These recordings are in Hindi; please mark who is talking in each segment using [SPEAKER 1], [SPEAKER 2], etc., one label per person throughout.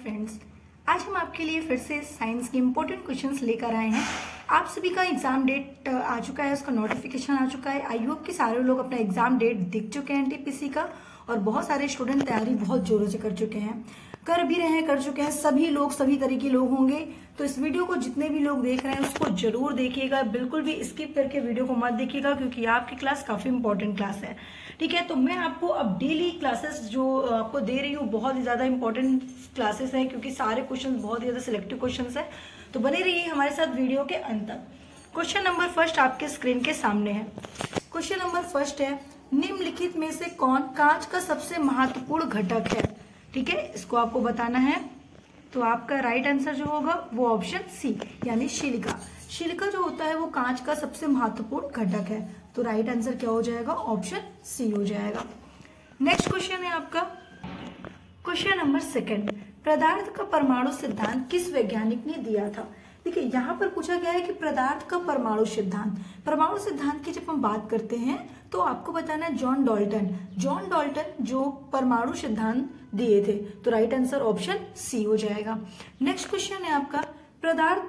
[SPEAKER 1] फ्रेंड्स, आज हम आपके लिए फिर से साइंस के इम्पोर्टेंट क्वेश्चंस लेकर आए हैं। आप सभी का एग्जाम डेट आ चुका है, उसका नोटिफिकेशन आ चुका है। आई होप कि सारे लोग अपना एग्जाम डेट देख चुके हैं एनटीपीसी का, और बहुत सारे स्टूडेंट तैयारी बहुत जोरों से कर चुके हैं, कर भी रहे हैं, कर चुके हैं। सभी लोग सभी तरह के लोग होंगे, तो इस वीडियो को जितने भी लोग देख रहे हैं उसको जरूर देखिएगा, बिल्कुल भी स्किप करके वीडियो को मत देखिएगा, क्योंकि आपकी क्लास काफी इंपॉर्टेंट क्लास है। ठीक है, तो मैं आपको अब डेली क्लासेस जो आपको दे रही हूँ बहुत ही ज्यादा इंपॉर्टेंट क्लासेस हैं, क्योंकि सारे क्वेश्चन बहुत ही ज्यादा सिलेक्टिव क्वेश्चन है। तो बने रहिए हमारे साथ वीडियो के अंत तक। क्वेश्चन नंबर फर्स्ट आपके स्क्रीन के सामने है। क्वेश्चन नंबर फर्स्ट है, निम्नलिखित में से कौन कांच का सबसे महत्वपूर्ण घटक है? ठीक है, इसको आपको बताना है। तो आपका राइट आंसर जो होगा वो ऑप्शन सी, यानी सिलिका। सिलिका जो होता है वो कांच का सबसे महत्वपूर्ण घटक है, तो राइट आंसर क्या हो जाएगा? ऑप्शन सी हो जाएगा। नेक्स्ट क्वेश्चन है आपका क्वेश्चन नंबर सेकंड, पदार्थ का परमाणु सिद्धांत किस वैज्ञानिक ने दिया था? देखिए, यहाँ पर पूछा गया है कि पदार्थ का परमाणु सिद्धांत। परमाणु सिद्धांत की जब हम बात करते हैं तो आपको बताना है जॉन डाल्टन। जॉन डाल्टन जो परमाणु सिद्धांत दिए थे, तो राइट आंसर ऑप्शन सी हो जाएगा। नेक्स्ट क्वेश्चन है आपका, पदार्थ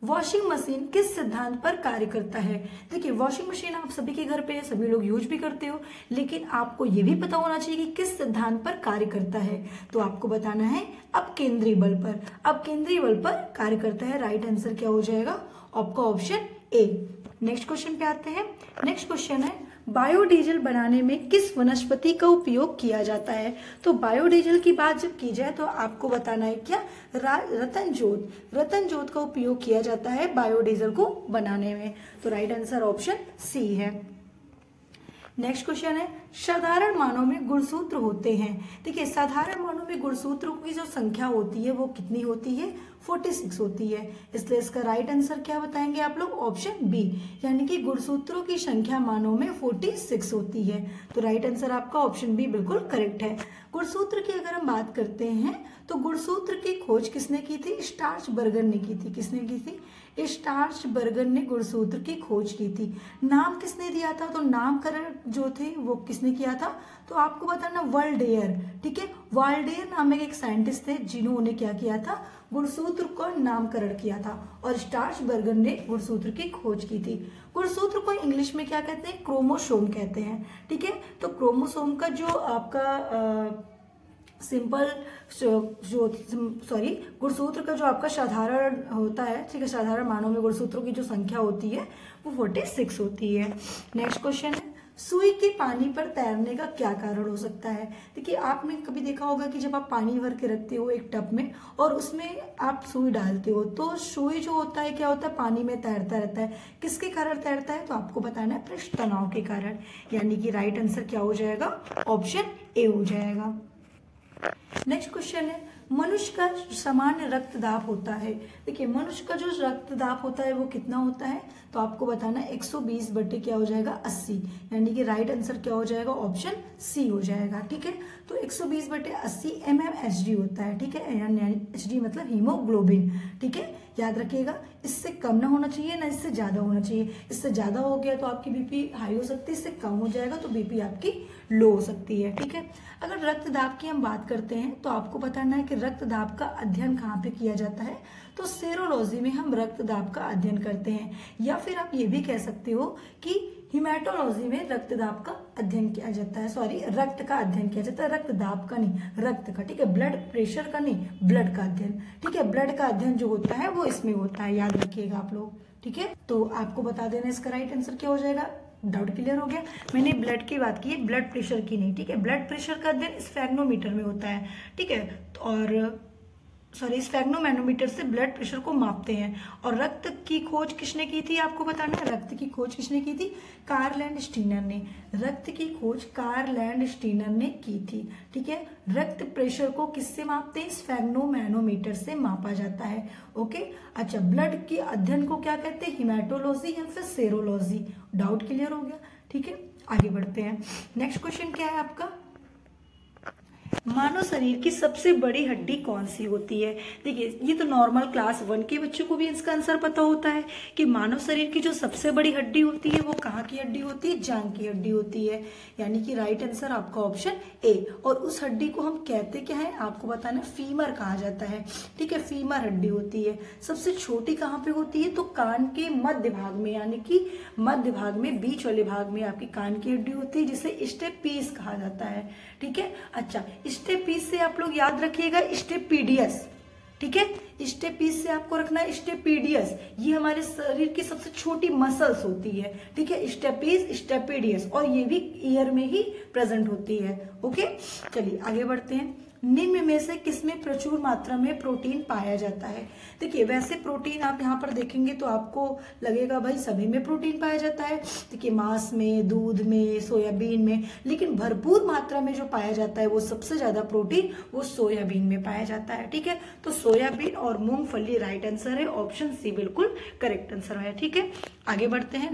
[SPEAKER 1] वॉशिंग मशीन किस सिद्धांत पर कार्य करता है? देखिए, वॉशिंग मशीन आप सभी के घर पे है, सभी लोग यूज भी करते हो, लेकिन आपको ये भी पता होना चाहिए कि किस सिद्धांत पर कार्य करता है। तो आपको बताना है अपकेंद्री बल पर। अपकेंद्री बल पर कार्य करता है, राइट आंसर क्या हो जाएगा? आपका ऑप्शन ए। नेक्स्ट क्वेश्चन पे आते हैं। नेक्स्ट क्वेश्चन है, बायोडीजल बनाने में किस वनस्पति का उपयोग किया जाता है? तो बायोडीजल की बात जब की जाए तो आपको बताना है क्या? रतन जोत। रतन जोत का उपयोग किया जाता है बायोडीजल को बनाने में, तो राइट आंसर ऑप्शन सी है। नेक्स्ट क्वेश्चन है, साधारण मानों में गुणसूत्र होते हैं। देखिए, साधारण मानों में गुणसूत्रों की जो संख्या होती है वो कितनी होती है? 46 होती है, इसलिए इसका राइट आंसर क्या बताएंगे आप लोग? ऑप्शन बी, यानी कि गुणसूत्रों की संख्या मानों में 46 होती है, तो राइट आंसर आपका ऑप्शन बी बिल्कुल करेक्ट है। गुणसूत्र की अगर हम बात करते हैं तो गुणसूत्र की खोज किसने की थी? स्टार्चबर्गर ने की थी। किसने की थी? स्टार्चबर्गर ने गुणसूत्र की खोज की थी। नाम किसने दिया था? तो नामकरण जो थे वो किसने किया था? तो आपको बताना वाल्डेयर। ठीक है, वाल्डेयर नामक एक साइंटिस्ट थे जिन्होंने क्या किया था? गुणसूत्र का नामकरण किया था, और स्टार्चबर्गर ने गुणसूत्र की खोज की थी। गुणसूत्र को इंग्लिश में क्या कहते हैं? क्रोमोसोम कहते हैं। ठीक है, तो क्रोमोसोम का जो आपका गुणसूत्र का जो आपका साधारण होता है, ठीक है, साधारण मानों में गुणसूत्रों की जो संख्या होती है वो 46 होती है। नेक्स्ट क्वेश्चन है, सुई के पानी पर तैरने का क्या कारण हो सकता है? देखिए, आपने कभी देखा होगा कि जब आप पानी भर के रखते हो एक टब में और उसमें आप सुई डालते हो, तो सुई जो होता है क्या होता है? पानी में तैरता रहता है। किसके कारण तैरता है? तो आपको बताना है पृष्ठ तनाव के कारण, यानी कि राइट आंसर क्या हो जाएगा? ऑप्शन ए हो जाएगा। नेक्स्ट क्वेश्चन है, मनुष्य का सामान्य रक्त दाब होता है। देखिए, मनुष्य का जो रक्त दाब होता है वो कितना होता है? तो आपको बताना 120 बटे क्या हो जाएगा? 80, यानी कि राइट आंसर क्या हो जाएगा? ऑप्शन सी हो जाएगा। ठीक है, तो 120 बटे 80 mmHg होता है। ठीक है, एचडी मतलब हीमोग्लोबिन। ठीक है, याद रखिएगा, इससे कम ना होना चाहिए ना इससे ज्यादा होना चाहिए। इससे ज्यादा हो गया तो आपकी बीपी हाई हो सकती है, इससे कम हो जाएगा तो बीपी आपकी लो हो सकती है। ठीक है, अगर रक्त दाब की हम बात करते हैं तो आपको बताना है कि रक्त दाब का अध्ययन कहाँ पे किया जाता है? तो सेरोलॉजी में हम रक्त दाब का अध्ययन करते हैं, या फिर आप ये भी कह सकते हो कि हिमेटोलॉजी में रक्त दाब का अध्ययन किया जाता है। सॉरी, रक्त का अध्ययन किया जाता है, रक्त दाब का नहीं, रक्त का। ठीक है, ब्लड प्रेशर का नहीं, ब्लड का अध्ययन। ठीक है, ब्लड का अध्ययन जो होता है वो इसमें होता है, याद रखिएगा आप लोग। ठीक है, तो आपको बता देना इसका राइट आंसर क्या हो जाएगा। डाउट क्लियर हो गया? मैंने ब्लड की बात की है, ब्लड प्रेशर की नहीं। ठीक है, ब्लड प्रेशर का अध्ययन स्फेग्नोमीटर में होता है। ठीक है, और स्फेग्नोमैनोमीटर से ब्लड प्रेशर को मापते हैं। और रक्त की खोज किसने की थी? आपको बताना है रक्त की खोज किसने की थी? कार्ल एंड स्टीनर ने। रक्त की खोज कार्ल एंड स्टीनर ने की थी। ठीक है, रक्त प्रेशर को किससे मापते हैं? स्फेग्नोमैनोमीटर से मापा जाता है। ओके, अच्छा, ब्लड की अध्ययन को क्या कहते हैं? हिमेटोलॉजी या फिर सेरोलॉजी। डाउट क्लियर हो गया? ठीक है, आगे बढ़ते हैं। नेक्स्ट क्वेश्चन क्या है आपका? मानव शरीर की सबसे बड़ी हड्डी कौन सी होती है? देखिए, ये तो नॉर्मल क्लास 1 के बच्चों को भी इसका आंसर पता होता है कि मानव शरीर की जो सबसे बड़ी हड्डी होती है वो कहाँ की हड्डी होती है? जांघ की हड्डी होती है। यानी कि राइट आंसर आपका ऑप्शन ए। और उस हड्डी को हम कहते क्या है आपको बताना, फीमर कहा जाता है। ठीक है, फीमर हड्डी होती है। सबसे छोटी कहाँ पे होती है? तो कान के मध्य भाग में, यानी कि मध्य भाग में, बीच वाले भाग में आपकी कान की हड्डी होती है, जिसे स्टेपीस कहा जाता है। ठीक है, अच्छा, स्टेपीस से आप लोग याद रखिएगा स्टेपीडियस। ठीक है, स्टेपीस से आपको रखना है स्टेपीडियस। ये हमारे शरीर की सबसे छोटी मसल्स होती है। ठीक है, स्टेपीस, स्टेपीडियस, और ये भी ईयर में ही प्रेजेंट होती है। ओके, चलिए आगे बढ़ते हैं। निम्न में से किसमें प्रचुर मात्रा में प्रोटीन पाया जाता है? देखिए, वैसे प्रोटीन आप यहाँ पर देखेंगे तो आपको लगेगा भाई सभी में प्रोटीन पाया जाता है। देखिए, मांस में, दूध में, सोयाबीन में, लेकिन भरपूर मात्रा में जो पाया जाता है वो सबसे ज्यादा प्रोटीन वो सोयाबीन में पाया जाता है। ठीक है, तो सोयाबीन और मूंगफली राइट आंसर है, ऑप्शन सी बिल्कुल करेक्ट आंसर है। ठीक है, आगे बढ़ते हैं।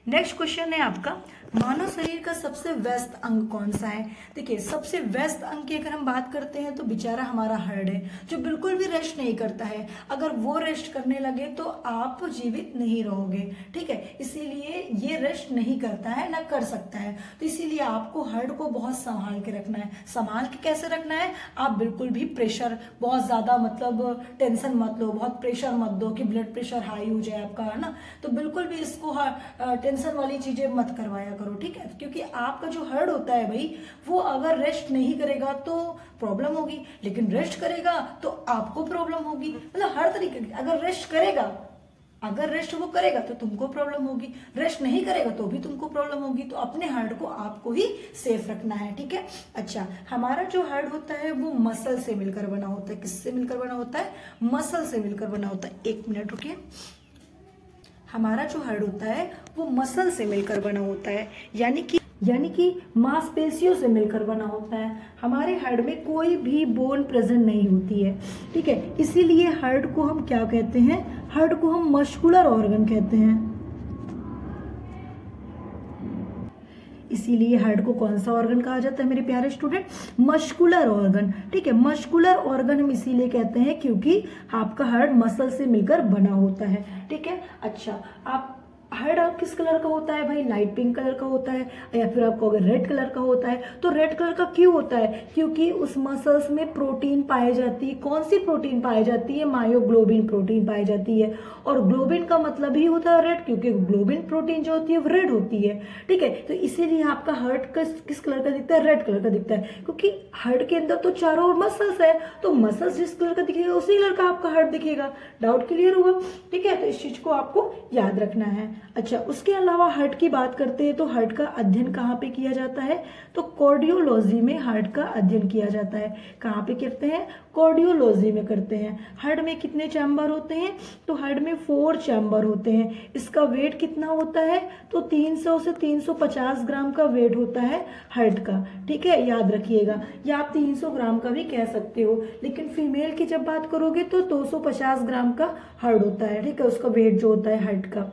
[SPEAKER 1] नेक्स्ट क्वेश्चन है आपका, मानव शरीर का सबसे व्यस्त अंग कौन सा है? देखिए, सबसे व्यस्त अंग की अगर हम बात करते हैं तो बेचारा हमारा हार्ट है, जो बिल्कुल भी रेस्ट नहीं करता है। अगर वो रेस्ट करने लगे तो आप जीवित नहीं रहोगे। ठीक है, इसीलिए ये रेस्ट नहीं करता है, ना कर सकता है। तो इसीलिए आपको हार्ट को बहुत संभाल के रखना है। संभाल के कैसे रखना है? आप बिल्कुल भी प्रेशर बहुत ज्यादा, मतलब टेंशन मत लो, बहुत प्रेशर मत दो कि ब्लड प्रेशर हाई हो जाए आपका, है ना। तो बिल्कुल भी इसको टेंशन वाली चीजें मत करवाया करो। ठीक है, क्योंकि आपका जो हार्ट होता है भाई, वो अगर रेस्ट नहीं करेगा तो प्रॉब्लम होगी, लेकिन रेस्ट करेगा तो आपको प्रॉब्लम होगी। मतलब हर तरीके की, अगर रेस्ट वो करेगा तो तुमको प्रॉब्लम होगी, रेस्ट नहीं करेगा तो भी तुमको प्रॉब्लम होगी। तो अपने हार्ट को आपको ही सेफ रखना है। ठीक है, अच्छा, हमारा जो हार्ट होता है वो मसल से मिलकर बना होता है। किससे मिलकर बना होता है? मसल से मिलकर बना होता है। एक मिनट रुकिए। हमारा जो हार्ट होता है वो मसल से मिलकर बना होता है, यानी कि मांसपेशियों से मिलकर बना होता है। हमारे हार्ट में कोई भी बोन प्रेजेंट नहीं होती है। ठीक है, इसीलिए हार्ट को हम क्या कहते हैं? हार्ट को हम मस्कुलर ऑर्गन कहते हैं। इसीलिए हार्ट को कौन सा ऑर्गन कहा जाता है मेरे प्यारे स्टूडेंट? Muscular organ. ठीक है, मस्कुलर ऑर्गन हम इसीलिए कहते हैं क्योंकि आपका हार्ट मसल से मिलकर बना होता है। ठीक है, अच्छा, आप हार्ट आप किस कलर का होता है भाई? लाइट पिंक कलर का होता है, या फिर आपको अगर रेड कलर का होता है तो रेड कलर का क्यों होता है? क्योंकि उस मसल्स में प्रोटीन पाई जाती है। कौन सी प्रोटीन पाई जाती है? मायोग्लोबिन प्रोटीन पाई जाती है। और ग्लोबिन का मतलब ही होता है रेड, क्योंकि ग्लोबिन प्रोटीन जो होती है वो रेड होती है। ठीक है, तो इसीलिए आपका हार्ट किस कलर का दिखता है? रेड कलर का दिखता है, क्योंकि हार्ट के अंदर तो चारों ओर मसल्स है, तो मसल्स जिस कलर का दिखेगा उसी कलर का आपका हार्ट दिखेगा। डाउट क्लियर हुआ? ठीक है, तो इस चीज को आपको याद रखना है। अच्छा, उसके अलावा हार्ट की बात करते हैं तो हार्ट का अध्ययन कहाँ पे किया जाता है? तो कार्डियोलॉजी में हार्ट का अध्ययन किया जाता है। कहाँ पे करते हैं? कार्डियोलॉजी में करते हैं। हार्ट में कितने चैम्बर होते हैं? तो हार्ट में 4 चैम्बर होते हैं। इसका वेट कितना होता है? तो 300 से 350 ग्राम का वेट होता है हार्ट का। ठीक है, याद रखिएगा, या आप 300 ग्राम का भी कह सकते हो, लेकिन फीमेल की जब बात करोगे तो 250 ग्राम का हार्ट होता है। ठीक है, उसका वेट जो होता है हार्ट का।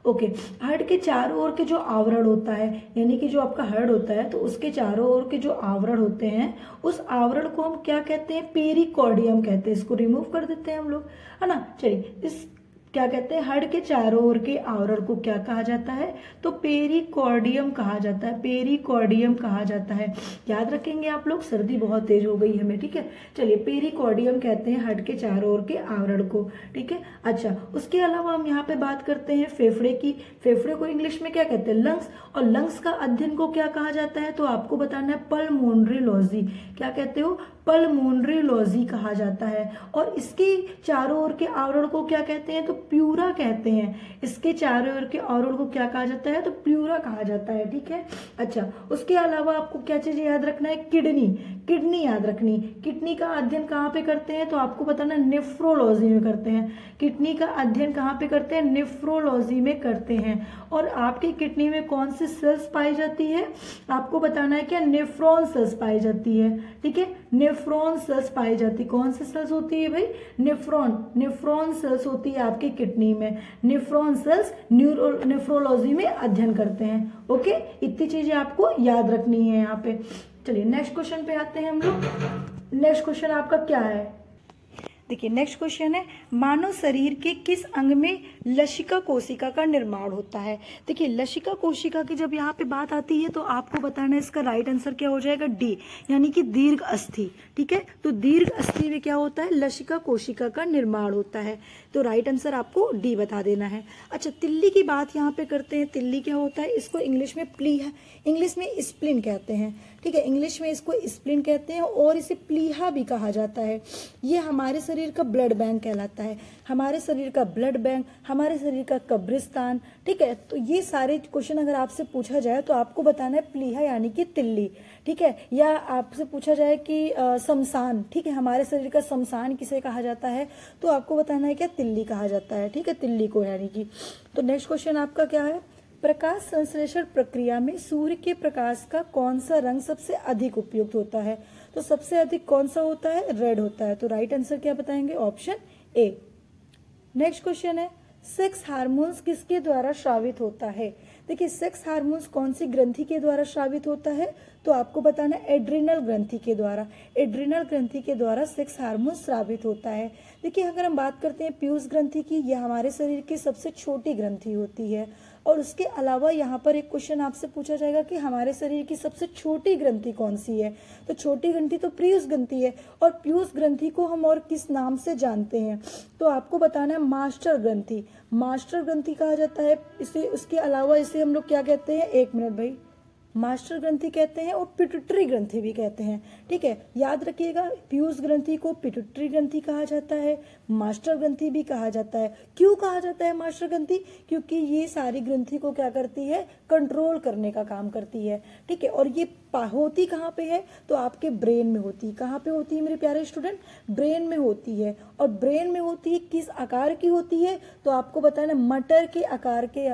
[SPEAKER 1] ओके, हार्ट के चारों ओर के जो आवरण होता है, यानी कि जो आपका हार्ट होता है तो उसके चारों ओर के जो आवरण होते हैं, उस आवरण को हम क्या कहते हैं? पेरिकॉर्डियम कहते हैं। इसको रिमूव कर देते हैं हम लोग, है ना। चलिए, इस क्या कहते हैं? हार्ट के चारों ओर के आवरण को क्या कहा जाता है? तो पेरिकॉर्डियम कहा जाता है। पेरिकॉर्डियम कहा जाता है, याद रखेंगे आप लोग। सर्दी बहुत तेज हो गई हमें। ठीक है, चलिए, पेरिकॉर्डियम कहते हैं हार्ट के चारों ओर के आवरण को। ठीक है, अच्छा, उसके अलावा हम यहाँ पे बात करते हैं फेफड़े की। फेफड़े को इंग्लिश में क्या कहते हैं? लंग्स। और लंग्स का अध्ययन को क्या कहा जाता है? तो आपको बताना है पल्मोनरीलॉजी। क्या कहते हो? पल्मोनरीलॉजी कहा जाता है। और इसके चारों ओर के आवरण को क्या कहते हैं? तो प्यूरा कहते हैं। इसके चारों ओर के आवरण को क्या कहा जाता है? तो प्यूरा कहा जाता है। ठीक है, अच्छा, उसके अलावा आपको क्या चीज याद रखना है? किडनी। किडनी याद रखनी, किडनी का अध्ययन कहाँ पे करते हैं तो आपको बताना नेफ्रोलॉजी में करते हैं। किडनी का अध्ययन कहाँ पे करते हैं, नेफ्रोलॉजी में करते हैं। और आपकी किडनी में कौन सी सेल्स पाई जाती है, आपको बताना है क्या, नेफ्रॉन सेल्स पाई जाती है। ठीक है, नेफ्रॉन सेल्स पाई जाती, कौन सी सेल्स होती है भाई, नेफ्रॉन सेल्स होती है आपकी किडनी में। नेफ्रॉन सेल्स नेफ्रोलॉजी में अध्ययन करते हैं। ओके, इतनी चीजें आपको याद रखनी है यहाँ पे। चलिए नेक्स्ट क्वेश्चन पे आते हैं हम लोग। नेक्स्ट क्वेश्चन आपका क्या है, देखिए नेक्स्ट क्वेश्चन है, मानव शरीर के किस अंग में लसिका कोशिका का निर्माण होता है। देखिए लसिका कोशिका की जब यहाँ पे बात आती है तो आपको बताना है इसका राइट आंसर क्या हो जाएगा, डी, यानी कि दीर्घ अस्थि। ठीक है, तो दीर्घ अस्थि में क्या होता है, लसिका कोशिका का निर्माण होता है। तो राइट आंसर आपको डी बता देना है। अच्छा, तिल्ली की बात यहाँ पे करते हैं। तिल्ली क्या होता है, इसको इंग्लिश में प्लीहा, इंग्लिश में स्प्लिन कहते हैं। ठीक है, इंग्लिश में इसको स्प्लिन कहते हैं और इसे प्लीहा भी कहा जाता है। ये हमारे शरीर का ब्लड बैंक कहलाता है, हमारे शरीर का ब्लड बैंक, हमारे शरीर का कब्रिस्तान। ठीक है, तो ये सारे क्वेश्चन अगर आपसे पूछा जाए तो आपको बताना है प्लीहा यानी कि तिल्ली। ठीक है, या आपसे पूछा जाए कि शमशान, ठीक है, हमारे शरीर का शमशान किसे कहा जाता है तो आपको बताना है क्या, तिल्ली कहा जाता है। ठीक है, तिल्ली को यानी कि। तो नेक्स्ट क्वेश्चन आपका क्या है, प्रकाश संश्लेषण प्रक्रिया में सूर्य के प्रकाश का कौन सा रंग सबसे अधिक उपयुक्त होता है। तो सबसे अधिक कौन सा होता है, रेड होता है। तो राइट आंसर क्या बताएंगे, ऑप्शन ए। नेक्स्ट क्वेश्चन है, सेक्स हार्मोन्स किसके द्वारा स्रावित होता है। देखिए सेक्स हार्मोन्स कौन सी ग्रंथि के द्वारा स्रावित होता है तो आपको बताना है एड्रिनल ग्रंथि के द्वारा। एड्रिनल ग्रंथि के द्वारा सेक्स हार्मोन स्रावित होता है। देखिए अगर हम बात करते हैं पीयूष ग्रंथि की, यह हमारे शरीर की सबसे छोटी ग्रंथि होती है। और उसके अलावा यहाँ पर एक क्वेश्चन आपसे पूछा जाएगा कि हमारे शरीर की सबसे छोटी ग्रंथि कौन सी है। तो छोटी ग्रंथि तो पीयूष ग्रंथि है। और पीयूष ग्रंथि को हम और किस नाम से जानते हैं तो आपको बताना है मास्टर ग्रंथि। मास्टर ग्रंथि कहा जाता है इसे। उसके अलावा इसे हम लोग क्या कहते हैं, एक मिनट भाई, मास्टर ग्रंथि कहते हैं और पिट्यूटरी ग्रंथि भी कहते हैं। ठीक है, याद रखिएगा, पीयूष ग्रंथि को पिट्यूटरी ग्रंथि कहा जाता है, मास्टर ग्रंथि भी कहा जाता है। क्यों कहा जाता है मास्टर ग्रंथि, क्योंकि ये सारी ग्रंथि को क्या करती है, कंट्रोल करने का काम करती है। ठीक है, और ये होती कहाँ पे है तो आपके ब्रेन में होती है। कहाँ पे होती है मेरे प्यारे स्टूडेंट, ब्रेन में होती है। और ब्रेन में होती है, किस आकार की होती है तो आपको बताना, मटर के आकार के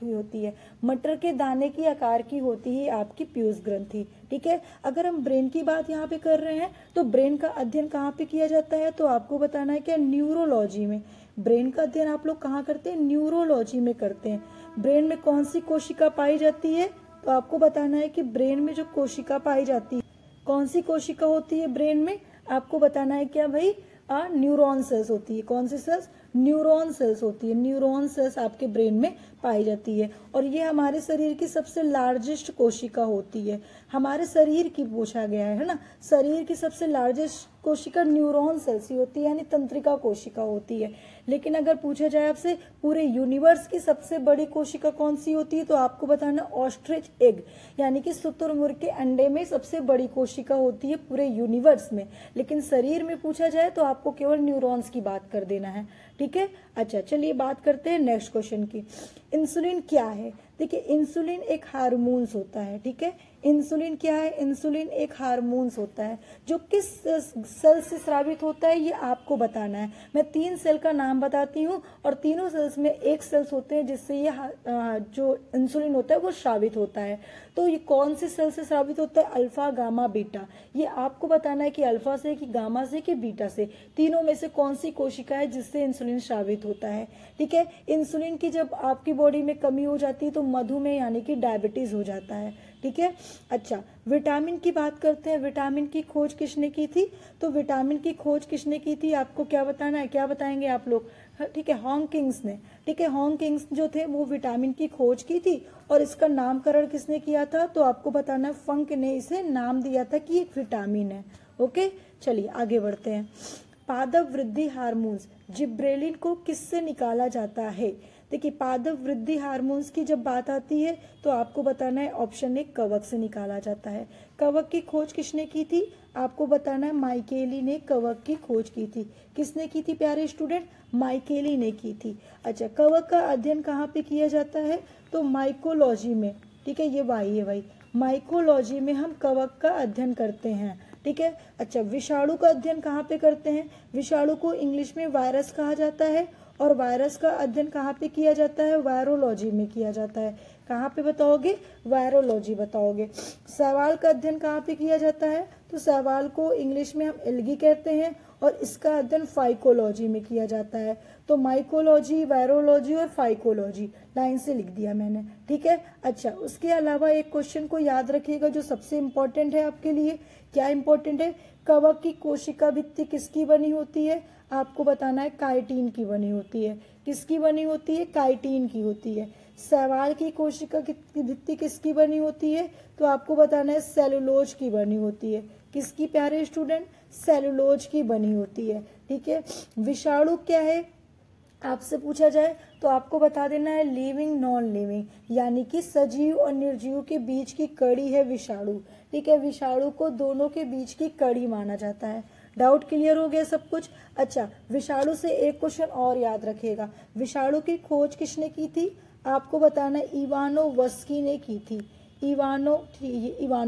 [SPEAKER 1] होती है, मटर के दाने की आकार की होती है आपकी पीयूष ग्रंथि। ठीक है, अगर हम ब्रेन की बात यहाँ पे कर रहे हैं तो ब्रेन का अध्ययन कहाँ पे किया जाता है तो आपको बताना है क्या, न्यूरोलॉजी में। ब्रेन का अध्ययन आप लोग कहाँ करते हैं, न्यूरोलॉजी में करते हैं। ब्रेन में कौन सी कोशिका पाई जाती है तो आपको बताना है कि ब्रेन में जो कोशिका पाई जाती है, कौन सी कोशिका होती है ब्रेन में, आपको बताना है क्या भाई, न्यूरॉन सेल्स होती है। कौन सी सेल्स, न्यूरॉन सेल्स होती है। न्यूरॉन सेल्स आपके ब्रेन में पाई जाती है। और ये हमारे शरीर की सबसे लार्जेस्ट कोशिका होती है। हमारे शरीर की पूछा गया है ना, शरीर की सबसे लार्जेस्ट कोशिका न्यूरॉन सेल्स ही होती है, यानी तंत्रिका कोशिका होती है। लेकिन अगर पूछा जाए आपसे पूरे यूनिवर्स की सबसे बड़ी कोशिका कौन सी होती है तो आपको बताना ऑस्ट्रिच एग, यानी कि शुतुरमुर्ग के अंडे में सबसे बड़ी कोशिका होती है पूरे यूनिवर्स में। लेकिन शरीर में पूछा जाए तो आपको केवल न्यूरॉन्स की बात कर देना है। ठीक है, अच्छा चलिए बात करते हैं नेक्स्ट क्वेश्चन की। इंसुलिन क्या है, देखिए इंसुलिन एक हार्मोन्स होता है। ठीक है, इंसुलिन क्या है, इंसुलिन एक हार्मोन्स होता है जो किस सेल से स्रावित होता है ये आपको बताना है। मैं 3 सेल का नाम बताती हूँ और तीनों सेल्स में एक सेल्स होते हैं जिससे ये जो इंसुलिन होता है वो स्रावित होता है। तो ये कौन से सेल से स्रावित होता है, अल्फा गामा बीटा। ये आपको बताना है कि अल्फा से कि गामा से कि बीटा से, तीनों में से कौन सी कोशिका है जिससे इंसुलिन स्रावित होता है। ठीक है, इंसुलिन की जब आपकी बॉडी में कमी हो जाती है तो मधुमेह यानी कि डायबिटीज हो जाता है। ठीक है, अच्छा विटामिन की बात करते हैं। विटामिन की खोज किसने की थी तो विटामिन की खोज किसने की थी आपको क्या बताना है, क्या बताएंगे आप लोग। ठीक है, हॉकिंग्स ने। ठीक है, हॉकिंग्स जो थे वो विटामिन की खोज की थी और इसका नामकरण किसने किया था तो आपको बताना है फंक ने इसे नाम दिया था कि एक विटामिन है। ओके, चलिए आगे बढ़ते हैं। पादप वृद्धि हार्मोन्स जिब्रेलिन को किससे निकाला जाता है। देखिए पादप वृद्धि हार्मोन्स की जब बात आती है तो आपको बताना है ऑप्शन ए कवक से निकाला जाता है। कवक की खोज किसने की थी आपको बताना है माइकेली ने कवक की खोज की थी। किसने की थी प्यारे स्टूडेंट, माइकेली ने की थी। अच्छा, कवक का अध्ययन कहाँ पे किया जाता है तो माइकोलॉजी में। ठीक है, ये वाई है भाई, माइकोलॉजी में हम कवक का अध्ययन करते हैं। ठीक है। अच्छा, विषाणु का अध्ययन कहाँ पे करते हैं? विषाणु को इंग्लिश में वायरस कहा जाता है और वायरस का अध्ययन कहाँ पे किया जाता है? वायरोलॉजी में किया जाता है। कहाँ पे बताओगे? वायरोलॉजी बताओगे। शैवाल का अध्ययन कहाँ पे किया जाता है? तो शैवाल को इंग्लिश में हम एल्गी कहते हैं और इसका अध्ययन फाइकोलॉजी में किया जाता है। तो माइकोलॉजी, वायरोलॉजी और फाइकोलॉजी लाइन से लिख दिया मैंने, ठीक है। अच्छा, उसके अलावा एक क्वेश्चन को याद रखिएगा जो सबसे इंपॉर्टेंट है आपके लिए। क्या इंपॉर्टेंट है? कवक की कोशिका भित्ति किसकी बनी होती है? आपको बताना है काइटिन की बनी होती है। किसकी बनी होती है? काइटिन की होती है। शैवाल की कोशिका की भित्ति किसकी बनी होती है? तो आपको बताना है सेलुलोज की बनी होती है। किसकी प्यारे स्टूडेंट? सेलुलोज की बनी होती है, ठीक है। विषाणु क्या है आपसे पूछा जाए तो आपको बता देना है लिविंग नॉन लिविंग, यानी कि सजीव और निर्जीव के बीच की कड़ी है विषाणु, ठीक है। विषाणु को दोनों के बीच की कड़ी माना जाता है। डाउट क्लियर हो गया सब कुछ? अच्छा, विषाणु से एक क्वेश्चन और याद रखिएगा। विषाणु की खोज किसने की थी? आपको बताना है इवानोवस्की ने की थी। इवानो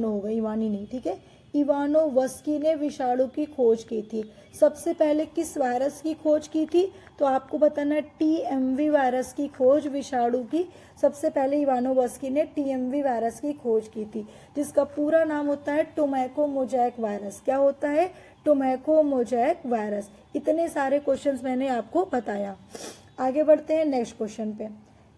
[SPEAKER 1] होगा, इवानी नहीं, ठीक है। इवानोवस्की ने विषाणु की खोज की थी। सबसे पहले किस वायरस की खोज की थी? तो आपको बताना है टीएमवी वायरस की खोज विषाणु की सबसे पहले इवानोवस्की ने टीएमवी वायरस की खोज की थी, जिसका पूरा नाम होता है टोमैको मोजैक वायरस। क्या होता है? टोमैको मोजैक वायरस। इतने सारे क्वेश्चंस मैंने आपको बताया। आगे बढ़ते हैं नेक्स्ट क्वेश्चन पे।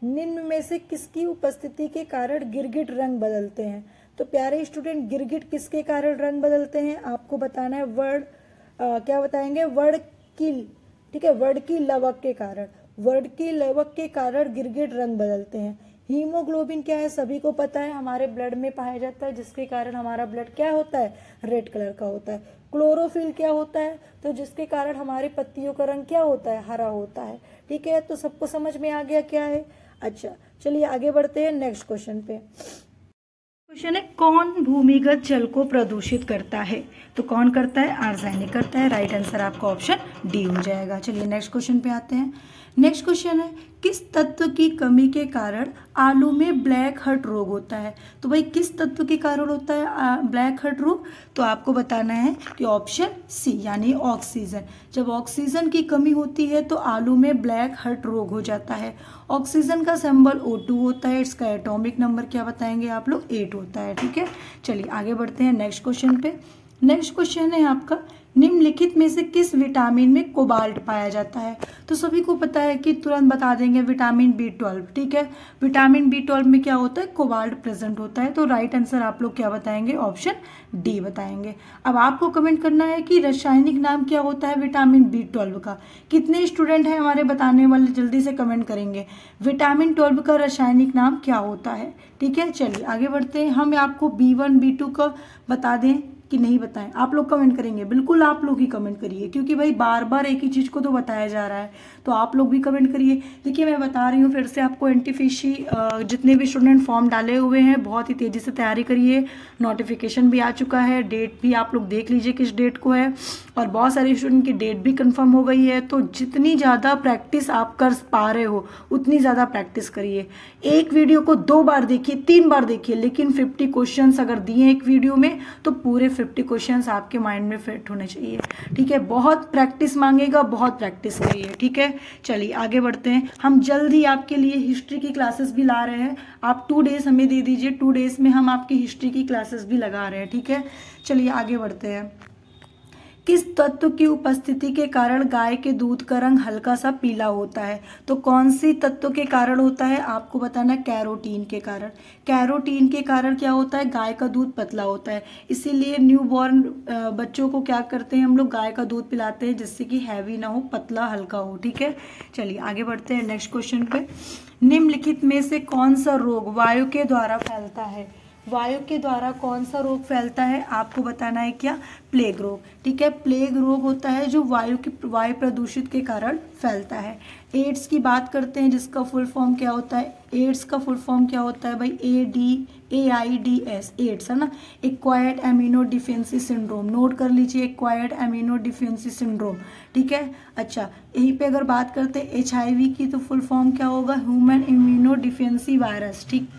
[SPEAKER 1] निम्न में से किसकी उपस्थिति के कारण गिरगिट रंग बदलते हैं? तो प्यारे स्टूडेंट, गिरगिट किसके कारण रंग बदलते हैं? आपको बताना है क्या बताएंगे? वर्डकिल, ठीक है, वर्डकी लवक के कारण। वर्डकी लवक के कारण गिरगिट रंग बदलते हैं। हीमोग्लोबिन क्या है? सभी को पता है, हमारे ब्लड में पाया जाता है, जिसके कारण हमारा ब्लड क्या होता है? रेड कलर का होता है। क्लोरोफिल क्या होता है? तो जिसके कारण हमारे पत्तियों का रंग क्या होता है? हरा होता है, ठीक है। तो सबको समझ में आ गया क्या है? अच्छा, चलिए आगे बढ़ते हैं नेक्स्ट क्वेश्चन पे। क्वेश्चन है, कौन भूमिगत जल को प्रदूषित करता है? तो कौन करता है? आर्सेनिक करता है। राइट आंसर आपका ऑप्शन डी हो जाएगा। चलिए नेक्स्ट क्वेश्चन पे आते हैं। नेक्स्ट क्वेश्चन है, किस तत्व की कमी के कारण आलू में ब्लैक हर्ट रोग होता है? तो भाई किस तत्व के कारण होता है ब्लैक हर्ट रोग? तो आपको बताना है कि ऑप्शन सी, यानी ऑक्सीजन। जब ऑक्सीजन की कमी होती है तो आलू में ब्लैक हर्ट रोग हो जाता है। ऑक्सीजन का सिंबल O2 होता है। इसका एटॉमिक नंबर क्या बताएंगे आप लोग? 8 होता है, ठीक है। चलिए आगे बढ़ते हैं नेक्स्ट क्वेश्चन पे। नेक्स्ट क्वेश्चन है आपका, निम्नलिखित में से किस विटामिन में कोबाल्ट पाया जाता है? तो सभी को पता है कि तुरंत बता देंगे विटामिन B12, ठीक है। विटामिन B12 में क्या होता है? कोबाल्ट प्रेजेंट होता है। तो राइट आंसर आप लोग क्या बताएंगे? ऑप्शन डी बताएंगे। अब आपको कमेंट करना है कि रासायनिक नाम क्या होता है विटामिन B12 का। कितने स्टूडेंट हैं हमारे बताने वाले? जल्दी से कमेंट करेंगे। विटामिन 12 का रासायनिक नाम क्या होता है, ठीक है। चलिए आगे बढ़ते हैं। हम आपको B1 B2 का बता दें कि नहीं बताएं? आप लोग कमेंट करेंगे? बिल्कुल आप लोग ही कमेंट करिए, क्योंकि भाई बार बार एक ही चीज को तो बताया जा रहा है, तो आप लोग भी कमेंट करिए। देखिए मैं बता रही हूँ फिर से आपको, एनटीपीसी जितने भी स्टूडेंट फॉर्म डाले हुए हैं बहुत ही तेजी से तैयारी करिए। नोटिफिकेशन भी आ चुका है, डेट भी आप लोग देख लीजिए किस डेट को है, और बहुत सारे स्टूडेंट की डेट भी कंफर्म हो गई है। तो जितनी ज़्यादा प्रैक्टिस आप कर पा रहे हो उतनी ज़्यादा प्रैक्टिस करिए। एक वीडियो को 2 बार देखिए, 3 बार देखिए, लेकिन 50 क्वेश्चंस अगर दिए एक वीडियो में तो पूरे 50 क्वेश्चंस आपके माइंड में फिट होने चाहिए, ठीक है। बहुत प्रैक्टिस मांगेगा, बहुत प्रैक्टिस करिए, ठीक है। चलिए आगे बढ़ते हैं। हम जल्द ही आपके लिए हिस्ट्री की क्लासेस भी ला रहे हैं। आप 2 डेज हमें दे दीजिए, 2 डेज में हम आपकी हिस्ट्री की क्लासेस भी लगा रहे हैं, ठीक है। चलिए आगे बढ़ते हैं। किस तत्व की उपस्थिति के कारण गाय के दूध का रंग हल्का सा पीला होता है? तो कौन सी तत्व के कारण होता है? आपको बताना है कैरोटीन के कारण। कैरोटीन के कारण क्या होता है? गाय का दूध पतला होता है, इसीलिए न्यूबॉर्न बच्चों को क्या करते हैं हम लोग? गाय का दूध पिलाते हैं, जिससे कि हैवी ना हो, पतला हल्का हो, ठीक है। चलिए आगे बढ़ते हैं नेक्स्ट क्वेश्चन पे। निम्नलिखित में से कौन सा रोग वायु के द्वारा फैलता है? वायु के द्वारा कौन सा रोग फैलता है? आपको बताना है क्या? प्लेग रोग, ठीक है। प्लेग रोग होता है जो वायु प्रदूषित के कारण फैलता है। एड्स की बात करते हैं, जिसका फुल फॉर्म क्या होता है? एड्स का फुल फॉर्म क्या होता है भाई? AIDS, एड्स है ना, acquired amino deficiency syndrome. Note कर लीजिए, एक्वायर्ड एमिनो डिफिशियंसी सिंड्रोम, ठीक है। अच्छा, यहीं पे अगर बात करते हैं HIV की, तो फुल फॉर्म क्या होगा? ह्यूमन इम्यूनो डिफिशियंसी वायरस, ठीक।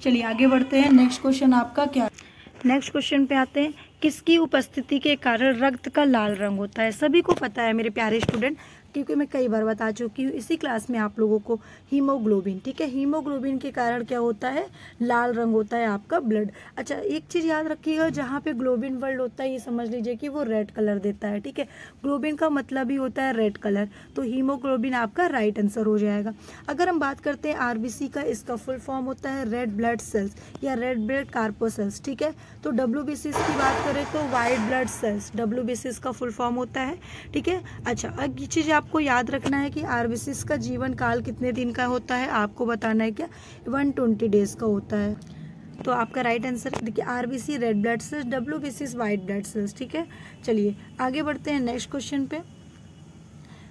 [SPEAKER 1] चलिए आगे बढ़ते हैं। नेक्स्ट क्वेश्चन आपका क्या? नेक्स्ट क्वेश्चन पे आते हैं, किसकी उपस्थिति के कारण रक्त का लाल रंग होता है? सभी को पता है मेरे प्यारे स्टूडेंट, क्योंकि मैं कई बार बता चुकी हूँ इसी क्लास में आप लोगों को, हीमोग्लोबिन। ठीक है, हीमोग्लोबिन के कारण क्या होता है? लाल रंग होता है आपका ब्लड। अच्छा, एक चीज़ याद रखिएगा, जहाँ पे ग्लोबिन वर्ड होता है ये समझ लीजिए कि वो रेड कलर देता है। ठीक है, ग्लोबिन का मतलब ही होता है रेड कलर, तो हीमोग्लोबिन आपका राइट आंसर हो जाएगा। अगर हम बात करते हैं आरबीसी का, इसका फुल फॉर्म होता है रेड ब्लड सेल्स या रेड ब्लड कार्पोसेल्स। ठीक है, तो डब्ल्यूबीसी की बात करें तो वाइट ब्लड सेल्स, डब्ल्यूबीसी का फुल फॉर्म होता है। ठीक है, अच्छा, अब ये चीज़ आपको याद रखना है कि आरबीसी का जीवन काल कितने दिन का होता है, आपको बताना है क्या, 120 डेज का होता है। तो आपका राइट आंसर देखिए, RBC red blood cells, WBC white blood cells. ठीक है, चलिए आगे बढ़ते हैं नेक्स्ट क्वेश्चन पे।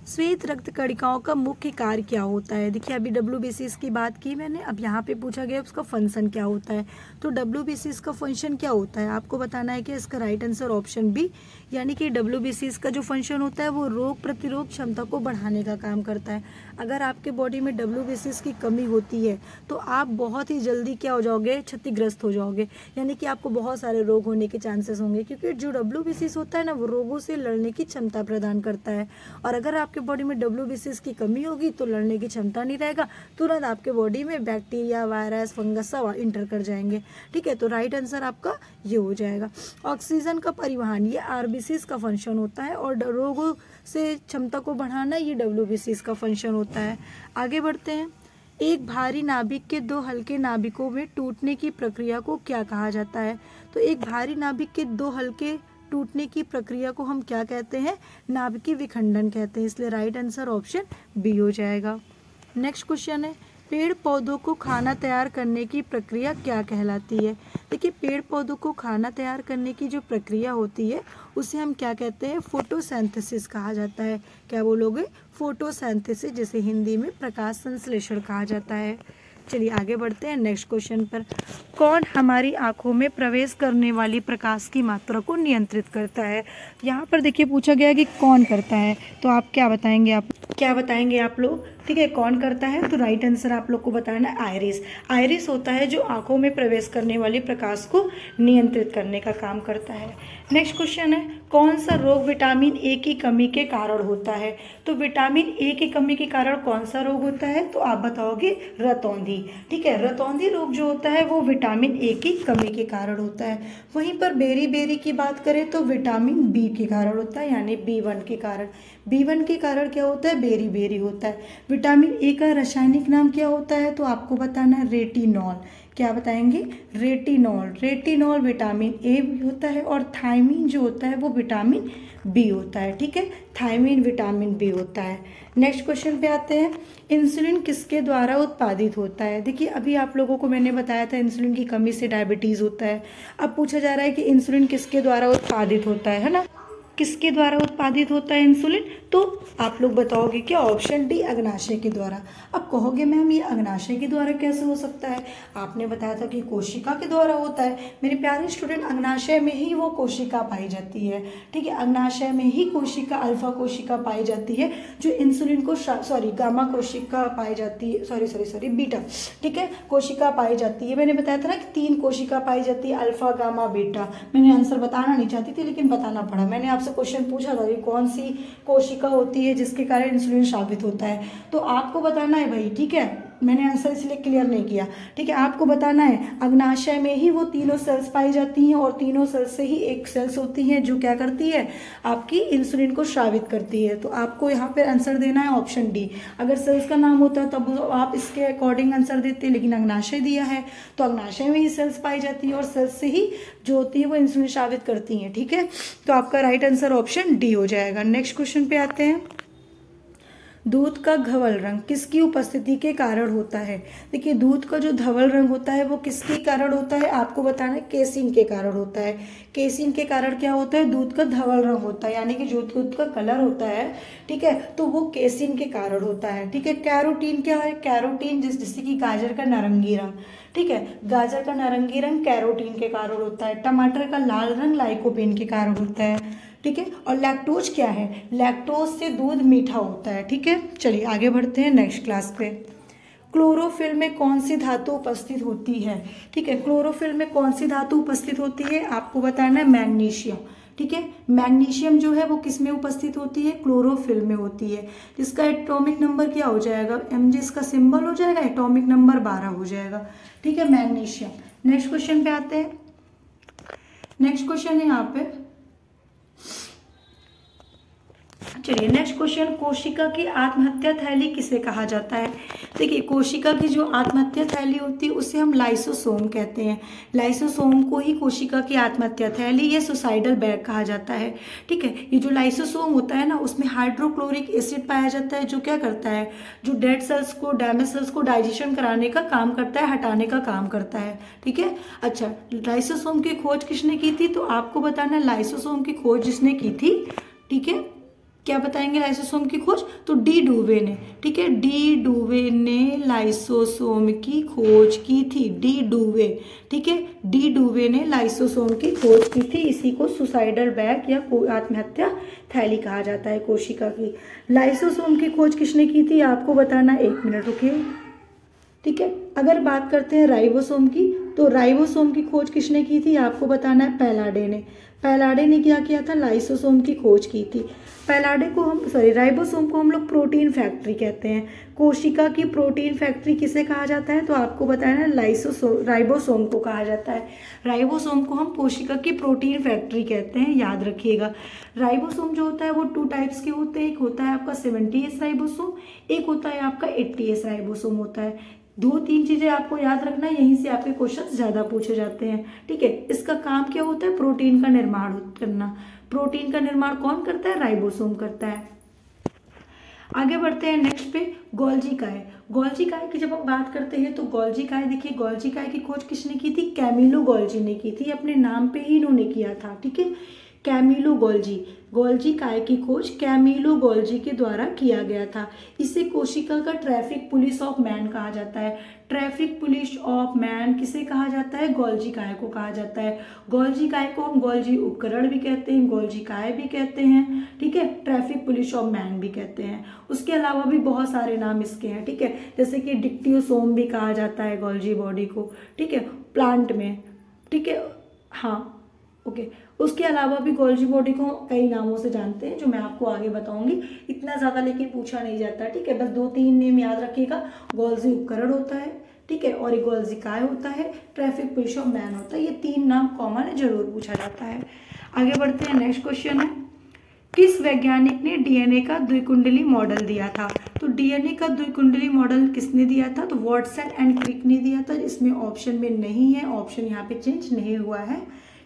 [SPEAKER 1] श्वेत रक्त कणिकाओं का मुख्य कार्य क्या होता है? देखिए, अभी डब्ल्यूबीसी की बात की मैंने, अब यहाँ पे पूछा गया उसका फंक्शन क्या होता है। तो डब्ल्यूबीसी का फंक्शन क्या होता है आपको बताना है कि इसका राइट आंसर ऑप्शन बी, यानी कि डब्ल्यूबीसी का जो फंक्शन होता है वो रोग प्रतिरोध क्षमता को बढ़ाने का काम करता है। अगर आपके बॉडी में डब्ल्यूबीसी की कमी होती है तो आप बहुत ही जल्दी क्या हो जाओगे, क्षतिग्रस्त हो जाओगे, यानी कि आपको बहुत सारे रोग होने के चांसेस होंगे, क्योंकि जो डब्ल्यूबीसी होता है ना वो रोगों से लड़ने की क्षमता प्रदान करता है। और अगर आपके बॉडी में डब्ल्यूबीसी की कमी होगी तो लड़ने की क्षमता नहीं रहेगा, तुरंत आपके बॉडी में बैक्टीरिया, वायरस, फंगस सब इंटर कर जाएंगे। ठीक है, तो राइट आंसर आपका ये हो जाएगा। ऑक्सीजन का परिवहन ये आरबीसी का फंक्शन होता है, और रोगों से क्षमता को बढ़ाना ये डब्ल्यूबीसी का फंक्शन होता है। आगे बढ़ते हैं, एक भारी नाभिक के दो हल्के नाभिकों में टूटने की प्रक्रिया को क्या कहा जाता है? तो एक भारी नाभिक के दो हल्के टूटने की प्रक्रिया को हम क्या कहते हैं? नाभिकीय विखंडन कहते हैं, इसलिए राइट आंसर ऑप्शन बी हो जाएगा। नेक्स्ट क्वेश्चन है, पेड़ पौधों को खाना तैयार करने की प्रक्रिया क्या कहलाती है? देखिए, पेड़ पौधों को खाना तैयार करने की जो प्रक्रिया होती है उसे हम क्या कहते हैं? फोटोसिंथेसिस कहा जाता है। क्या बोलोगे? फोटोसिंथेसिस, जिसे हिंदी में प्रकाश संश्लेषण कहा जाता है। चलिए आगे बढ़ते हैं नेक्स्ट क्वेश्चन पर। कौन हमारी आंखों में प्रवेश करने वाली प्रकाश की मात्रा को नियंत्रित करता है? यहाँ पर देखिए पूछा गया कि कौन करता है, तो आप क्या बताएंगे आप लोग? ठीक है, कौन करता है? तो राइट आंसर आप लोग को बताना है आइरिस। आइरिस होता है जो आंखों में प्रवेश करने वाली प्रकाश को नियंत्रित करने का काम करता है। नेक्स्ट क्वेश्चन है, कौन सा रोग विटामिन ए की कमी के कारण होता है? तो विटामिन ए की कमी के कारण कौन सा रोग होता है? तो आप बताओगे रतौंधी। ठीक है, रतौंधी रोग जो होता है वो विटामिन ए की कमी के कारण होता है। वहीं पर बेरी की बात करें तो विटामिन बी के कारण होता है, यानी B1 के कारण। B1 के कारण क्या होता है? बेरी होता है। विटामिन ए का रासायनिक नाम क्या होता है? तो आपको बताना है रेटिनॉल। क्या बताएंगे? रेटिनॉल विटामिन ए होता है, और थायमीन जो होता है वो विटामिन बी होता है। ठीक है, थायमीन विटामिन बी होता है। नेक्स्ट क्वेश्चन पे आते हैं, इंसुलिन किसके द्वारा उत्पादित होता है? देखिए, अभी आप लोगों को मैंने बताया था इंसुलिन की कमी से डायबिटीज होता है। अब पूछा जा रहा है कि इंसुलिन किसके द्वारा उत्पादित होता है ना? किसके द्वारा उत्पादित होता है इंसुलिन? तो आप लोग बताओगे क्या? ऑप्शन डी, अग्नाशय के द्वारा। अब कहोगे मैम ये अग्नाशय के द्वारा कैसे हो सकता है? आपने बताया था कि कोशिका के द्वारा होता है। मेरे प्यारे स्टूडेंट, अग्नाशय में ही वो कोशिका पाई जाती है। ठीक है, अग्नाशय में ही कोशिका, अल्फा कोशिका पाई जाती है जो इंसुलिन को गामा कोशिका पाई जाती है, बीटा। ठीक है, कोशिका पाई जाती है। मैंने बताया था ना कि 3 कोशिका पाई जाती है, अल्फा, गामा, बीटा। मैंने आंसर बताना नहीं चाहती थी लेकिन बताना पड़ा। मैंने आपसे क्वेश्चन पूछा था कि कौन सी कोशिका होती है जिसके कारण इंसुलिन स्रावित होता है, तो आपको बताना है भाई। ठीक है, मैंने आंसर इसलिए क्लियर नहीं किया। ठीक है, आपको बताना है अग्नाशय में ही वो तीनों सेल्स पाई जाती हैं, और तीनों सेल्स से ही एक सेल्स होती है जो क्या करती है? आपकी इंसुलिन को स्रावित करती है। तो आपको यहाँ पे आंसर देना है ऑप्शन डी। अगर सेल्स का नाम होता तब आप इसके अकॉर्डिंग आंसर देते, लेकिन अग्नाशय दिया है तो अग्नाशय में ही सेल्स पाई जाती है, और सेल्स से ही जो होती है वो इंसुलिन स्रावित करती हैं। ठीक है, तो आपका राइट आंसर ऑप्शन डी हो जाएगा। नेक्स्ट क्वेश्चन पे आते हैं, दूध का धवल रंग किसकी उपस्थिति के कारण होता है? देखिए, दूध का जो धवल रंग होता है वो किसके कारण होता है? आपको बताना है केसिन के कारण होता है। केसिन के कारण क्या होता है? दूध का धवल रंग होता है, यानी कि जो दूध का कलर होता है, ठीक है, तो वो केसिन के कारण होता है। ठीक है, कैरोटीन क्या है? कैरोटीन जैसे कि गाजर का नारंगी रंग। ठीक है, गाजर का नारंगी रंग कैरोटीन के कारण होता है। टमाटर का लाल रंग लाइकोपेन के कारण होता है। ठीक है, और लैक्टोज क्या है? लैक्टोज से दूध मीठा होता है। ठीक है, चलिए आगे बढ़ते हैं नेक्स्ट क्लास पे। क्लोरोफिल में कौन सी धातु उपस्थित होती है? ठीक है, क्लोरोफिल में कौन सी धातु उपस्थित होती है? आपको बताना है मैग्नीशियम। ठीक है, मैग्नीशियम जो है वो किस में उपस्थित होती है? क्लोरोफिल में होती है। इसका एटॉमिक नंबर क्या हो जाएगा? Mg इसका सिंबल हो जाएगा, एटॉमिक नंबर 12 हो जाएगा। ठीक है, मैग्नीशियम। नेक्स्ट क्वेश्चन पे आते हैं। नेक्स्ट क्वेश्चन है यहाँ पे, चलिए नेक्स्ट क्वेश्चन, कोशिका की आत्महत्या थैली किसे कहा जाता है? देखिए, कोशिका की जो आत्महत्या थैली होती है उसे हम लाइसोसोम कहते हैं। लाइसोसोम को ही कोशिका की आत्महत्या थैली या सुसाइडल बैग कहा जाता है। ठीक है, ये जो लाइसोसोम होता है ना, उसमें हाइड्रोक्लोरिक एसिड पाया जाता है, जो क्या करता है, जो डेड सेल्स को, डैमेज सेल्स को डाइजेशन कराने का काम करता है, हटाने का काम करता है। ठीक है, अच्छा, लाइसोसोम की खोज किसने की थी? तो आपको बताना है लाइसोसोम की खोज जिसने की थी। ठीक है, क्या बताएंगे लाइसोसोम की खोज? तो डी डुवे ने। ठीक है, डी डुवे ने लाइसोसोम की खोज की थी, डी डुवे। ठीक है, डी डुवे ने लाइसोसोम की खोज की थी। इसी को सुसाइडल बैग या आत्महत्या थैली कहा जाता है कोशिका की। लाइसोसोम की खोज किसने की थी? आपको बताना, 1 मिनट रुकिए। ठीक है, अगर बात करते हैं राइबोसोम की, तो राइबोसोम की खोज किसने की थी? आपको बताना है पैलाडे ने। पैलाडे ने क्या किया था? लाइसोसोम की खोज की थी। पैलाडे को हम राइबोसोम को हम लोग प्रोटीन फैक्ट्री कहते हैं। कोशिका की प्रोटीन फैक्ट्री किसे कहा जाता है? तो आपको बताना है राइबोसोम को कहा जाता है। राइबोसोम को हम कोशिका की प्रोटीन फैक्ट्री कहते हैं, याद रखिएगा। राइबोसोम जो होता है वो 2 टाइप्स के होते हैं। एक होता है आपका 70S राइबोसोम, एक होता है आपका 80S राइबोसोम होता है। 2-3 चीजें आपको याद रखना है, यहीं से आपके क्वेश्चन ज्यादा पूछे जाते हैं। ठीक है, इसका काम क्या होता है? प्रोटीन का निर्माण करना। प्रोटीन का निर्माण कौन करता है? राइबोसोम करता है। आगे बढ़ते हैं नेक्स्ट पे, गोल्जी काय। गोल्जी काय की जब हम बात करते हैं तो गोल्जी काय, देखिए गोल्जी काय की खोज किसने की थी? कैमिलो गोल्जी ने की थी। अपने नाम पे ही इन्होंने किया था। ठीक है, कैमिलो गोल्जी। गोल्जी काय की खोज कैमिलो गोल्जी के द्वारा किया गया था। इसे कोशिका का ट्रैफिक पुलिस ऑफ मैन कहा जाता है। ट्रैफिक पुलिस ऑफ मैन किसे कहा जाता है? गोल्जी काय को कहा जाता है। गोल्जी काय को हम गोल्जी उपकरण भी कहते हैं, गोल्जी काय भी कहते हैं। ठीक है, ट्रैफिक पुलिस ऑफ मैन भी कहते हैं। उसके अलावा भी बहुत सारे नाम इसके हैं। ठीक है, जैसे कि डिक्टियोसोम भी कहा जाता है गोल्जी बॉडी को। ठीक है, प्लांट में। ठीक है, हाँ, ओके। उसके अलावा भी गोल्जी बॉडी को कई नामों से जानते हैं, जो मैं आपको आगे बताऊंगी। इतना ज्यादा लेकिन पूछा नहीं जाता। ठीक है, बस 2-3 नेम याद रखिएगा। गोल्जी उपकरण होता है, ठीक है, और एक गोल्जी काय होता है, ट्रैफिक पुलिस ऑफ मैन होता है। ये 3 नाम कॉमन है, जरूर पूछा जाता है। आगे बढ़ते हैं। नेक्स्ट क्वेश्चन है, किस वैज्ञानिक ने डीएनए का द्विकुंडली मॉडल दिया था? तो डीएनए का द्विकुंडली मॉडल किसने दिया था? तो वॉटसन एंड क्रिक ने दिया था। इसमें ऑप्शन में नहीं है, ऑप्शन यहाँ पे चेंज नहीं हुआ है।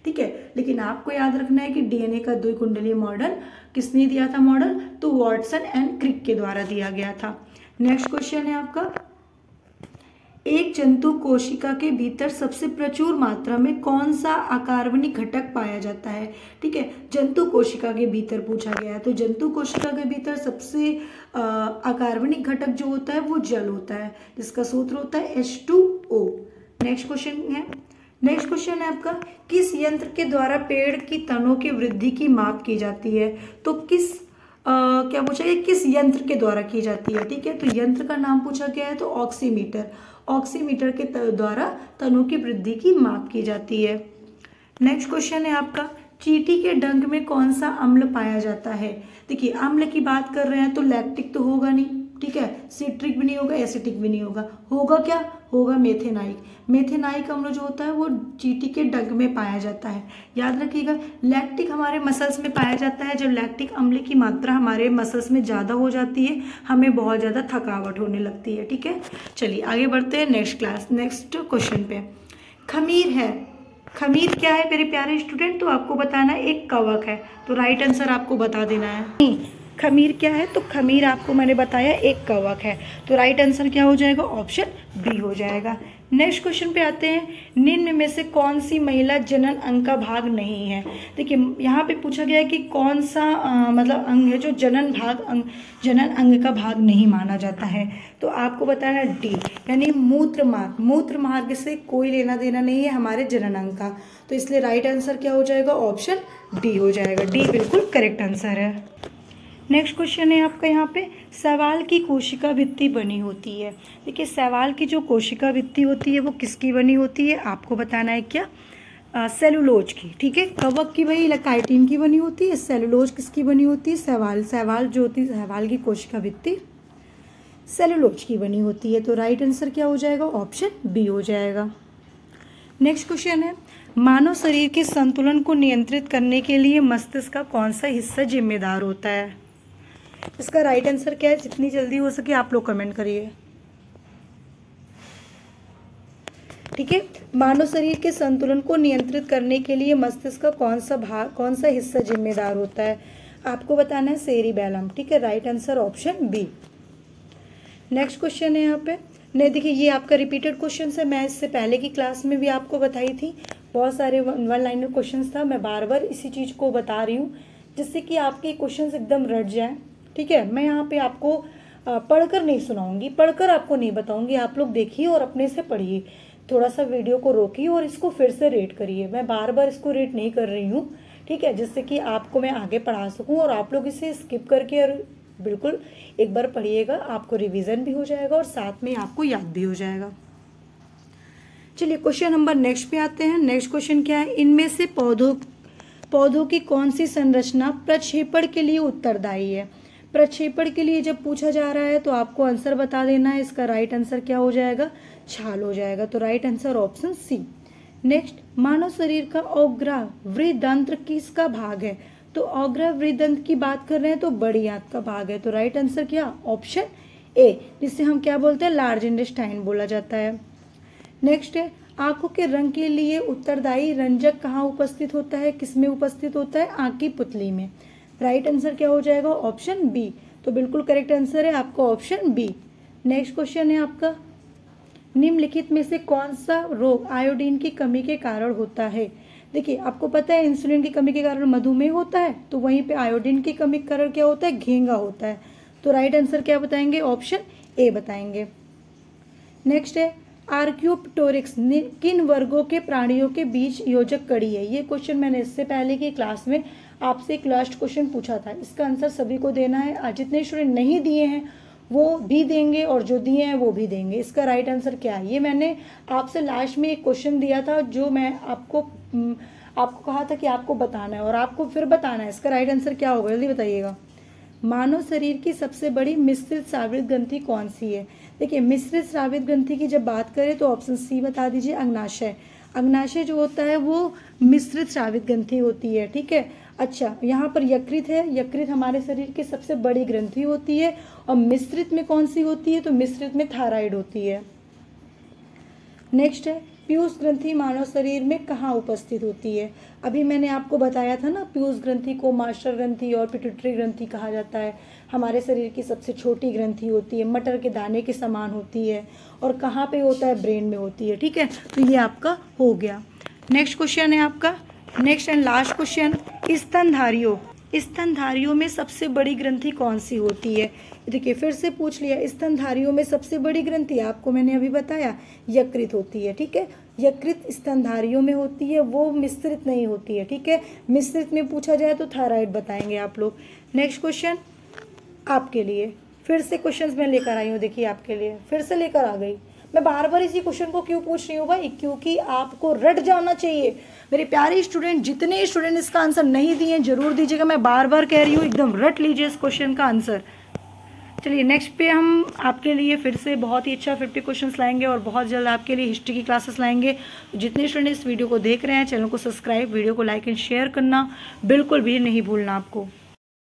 [SPEAKER 1] ठीक है, लेकिन आपको याद रखना है कि डीएनए का द्विकुंडलीय मॉडल किसने दिया था? मॉडल तो वॉटसन एंड क्रिक के द्वारा दिया गया था। नेक्स्ट क्वेश्चन है आपका, एक जंतु कोशिका के भीतर सबसे प्रचुर मात्रा में कौन सा अकार्बनिक घटक पाया जाता है? ठीक है, जंतु कोशिका के भीतर पूछा गया है। तो जंतु कोशिका के भीतर सबसे अकार्बनिक घटक जो होता है वो जल होता है, जिसका सूत्र होता है H2O। नेक्स्ट क्वेश्चन है आपका, किस यंत्र के द्वारा पेड़ की तनों की वृद्धि की माप की जाती है? तो क्या पूछा गया? किस यंत्र के द्वारा की जाती है? ठीक है, तो यंत्र का नाम पूछा गया है, तो ऑक्सीमीटर। ऑक्सीमीटर के द्वारा तनों की वृद्धि की माप की जाती है। नेक्स्ट क्वेश्चन है आपका, चींटी के डंक में कौन सा अम्ल पाया जाता है? देखिए, अम्ल की बात कर रहे हैं तो लैक्टिक तो होगा नहीं। ठीक है, सिट्रिक भी नहीं होगा, एसिटिक भी नहीं होगा। होगा क्या? होगा मेथेनाइक। मेथेनाइक अम्ल जो होता है वो चींटी के डंक में पाया जाता है, याद रखिएगा। लैक्टिक हमारे मसल्स में पाया जाता है। जब लैक्टिक अम्ल की मात्रा हमारे मसल्स में ज़्यादा हो जाती है, हमें बहुत ज़्यादा थकावट होने लगती है। ठीक है, चलिए आगे बढ़ते हैं नेक्स्ट क्वेश्चन पे। खमीर है, खमीर क्या है मेरे प्यारे स्टूडेंट? तो आपको बताना है एक कवक है। तो राइट आंसर आपको बता देना है। खमीर क्या है? तो खमीर आपको मैंने बताया एक कवक है। तो राइट आंसर क्या हो जाएगा? ऑप्शन बी हो जाएगा। नेक्स्ट क्वेश्चन पे आते हैं, निम्न में से कौन सी महिला जनन अंग का भाग नहीं है? देखिए, यहाँ पे पूछा गया है कि कौन सा मतलब अंग है जो जनन अंग का भाग नहीं माना जाता है। तो आपको बताना है डी, यानी मूत्र मार्ग। मूत्र मार्ग से कोई लेना देना नहीं है हमारे जनन अंग का। तो इसलिए राइट आंसर क्या हो जाएगा? ऑप्शन डी हो जाएगा। डी बिल्कुल करेक्ट आंसर है। नेक्स्ट क्वेश्चन है आपका यहाँ पे, शैवाल की कोशिका भित्ति बनी होती है। देखिए शैवाल की जो कोशिका भित्ति होती है वो किसकी बनी होती है, आपको बताना है क्या, सेलुलोज की। ठीक है, कवक की वही काइटिन की बनी होती है, सेलुलोज किसकी बनी होती है, शैवाल जो होती है, शैवाल की कोशिका भित्ति सेलुलोज की बनी होती है। तो राइट आंसर क्या हो जाएगा, ऑप्शन बी हो जाएगा। नेक्स्ट क्वेश्चन है, मानव शरीर के संतुलन को नियंत्रित करने के लिए मस्तिष्क का कौन सा हिस्सा जिम्मेदार होता है। इसका राइट आंसर क्या है, जितनी जल्दी हो सके आप लोग कमेंट करिए। ठीक है, मानव शरीर के संतुलन को नियंत्रित करने के लिए मस्तिष्क का कौन सा हिस्सा जिम्मेदार होता है, आपको बताना है सेरिबैलम। ठीक है, right answer option B. Next question है यहाँ पे, नहीं देखिए ये आपका रिपीटेड क्वेश्चन है, मैं इससे पहले की क्लास में भी आपको बताई थी, बहुत सारे वन लाइनर क्वेश्चन था, मैं बार बार इसी चीज को बता रही हूँ जिससे कि आपके क्वेश्चन एकदम रट जाए। ठीक है, मैं यहाँ पे आपको पढ़कर नहीं सुनाऊंगी, पढ़कर आपको नहीं बताऊंगी, आप लोग देखिए और अपने से पढ़िए, थोड़ा सा वीडियो को रोकिए और इसको फिर से रेट करिए। मैं बार बार इसको रेट नहीं कर रही हूँ, ठीक है, जिससे कि आपको मैं आगे पढ़ा सकूँ और आप लोग इसे स्किप करके और बिल्कुल एक बार पढ़िएगा, आपको रिवीजन भी हो जाएगा और साथ में आपको याद भी हो जाएगा। चलिए क्वेश्चन नंबर नेक्स्ट पे आते हैं। नेक्स्ट क्वेश्चन क्या है, इनमें से पौधों की कौन सी संरचना प्रक्षेपण के लिए उत्तरदायी है। प्रक्षेपण के लिए जब पूछा जा रहा है तो आपको आंसर बता देना है, इसका राइट आंसर क्या हो जाएगा, छाल हो जाएगा। तो right answer option C. Next, मानव शरीर का औग्रावृद्धंत्र किसका भाग है, तो औग्रावृद्धंत्र की बात कर रहे हैं तो बड़ी आंत का भाग है। तो राइट आंसर क्या, ऑप्शन ए, जिससे हम क्या बोलते हैं, लार्ज इंटेस्टाइन बोला जाता है। नेक्स्ट है, आंखों के रंग के लिए उत्तरदायी रंजक कहाँ उपस्थित होता है, किसमें उपस्थित होता है, आंख की पुतली में। राइट आंसर क्या हो जाएगा, ऑप्शन बी। तो बिल्कुल करेक्ट आंसर है आपका ऑप्शन बी। नेक्स्ट क्वेश्चन है आपका, निम्नलिखित में से कौन सा रोग आयोडीन की कमी के कारण होता है। देखिए आपको पता है इंसुलिन की कमी के कारण मधुमेह होता है, तो वहीं पे आयोडीन की कमी के कारण क्या होता है, घेंगा होता है। तो राइट आंसर क्या बताएंगे, ऑप्शन ए बताएंगे। नेक्स्ट है, आर्क्योप्टोरिक्स किन वर्गों के प्राणियों के बीच योजक कड़ी है। ये क्वेश्चन मैंने इससे पहले की क्लास में आपसे एक लास्ट क्वेश्चन पूछा था, इसका आंसर सभी को देना है। आज जितने स्टूडेंट नहीं दिए हैं वो भी देंगे और जो दिए हैं वो भी देंगे। इसका राइट आंसर क्या है, ये मैंने आपसे लास्ट में एक क्वेश्चन दिया था जो मैं आपको कहा था कि आपको बताना है और आपको फिर बताना है। इसका राइट आंसर क्या होगा, जल्दी बताइएगा। मानव शरीर की सबसे बड़ी मिश्रित स्रावित ग्रंथि कौन सी है। देखिए मिश्रित स्रावित ग्रंथि की जब बात करें तो ऑप्शन सी बता दीजिए, अग्नाशय। अग्नाशय जो होता है वो मिश्रित स्रावित ग्रंथि होती है। ठीक है, अच्छा यहाँ पर यकृत है, यकृत हमारे शरीर की सबसे बड़ी ग्रंथि होती है। और मिश्रित में कौन सी होती है, तो मिश्रित में थायराइड होती है। नेक्स्ट है, पीयूष ग्रंथि मानव शरीर में कहाँ उपस्थित होती है। अभी मैंने आपको बताया था ना, पीयूष ग्रंथि को मास्टर ग्रंथि और पिट्यूटरी ग्रंथि कहा जाता है। हमारे शरीर की सबसे छोटी ग्रंथि होती है, मटर के दाने के समान होती है और कहाँ पे होता है, ब्रेन में होती है। ठीक है, तो ये आपका हो गया। नेक्स्ट क्वेश्चन है आपका, नेक्स्ट एंड लास्ट क्वेश्चन, स्तनधारियों में सबसे बड़ी ग्रंथि कौन सी होती है। देखिए फिर से पूछ लिया, स्तनधारियों में सबसे बड़ी ग्रंथि आपको मैंने अभी बताया यकृत होती है। ठीक है, यकृत स्तनधारियों में होती है, वो मिश्रित नहीं होती है। ठीक है, मिश्रित में पूछा जाए तो थायराइड बताएंगे आप लोग। नेक्स्ट क्वेश्चन आपके लिए फिर से क्वेश्चंस मैं लेकर आई हूँ, देखिए आपके लिए फिर से लेकर आ गई। मैं बार बार इसी क्वेश्चन को क्यों पूछ रही हूँ भाई, क्योंकि आपको रट जाना चाहिए। मेरे प्यारे स्टूडेंट, जितने स्टूडेंट इसका आंसर नहीं दिए जरूर दीजिएगा, मैं बार बार कह रही हूँ, एकदम रट लीजिए इस क्वेश्चन का आंसर। चलिए नेक्स्ट पे हम आपके लिए फिर से बहुत ही अच्छा 50 क्वेश्चंस लाएंगे और बहुत जल्द आपके लिए हिस्ट्री की क्लासेस लाएंगे। जितने स्टूडेंट इस वीडियो को देख रहे हैं, चैनल को सब्सक्राइब, वीडियो को लाइक एंड शेयर करना बिल्कुल भी नहीं भूलना आपको।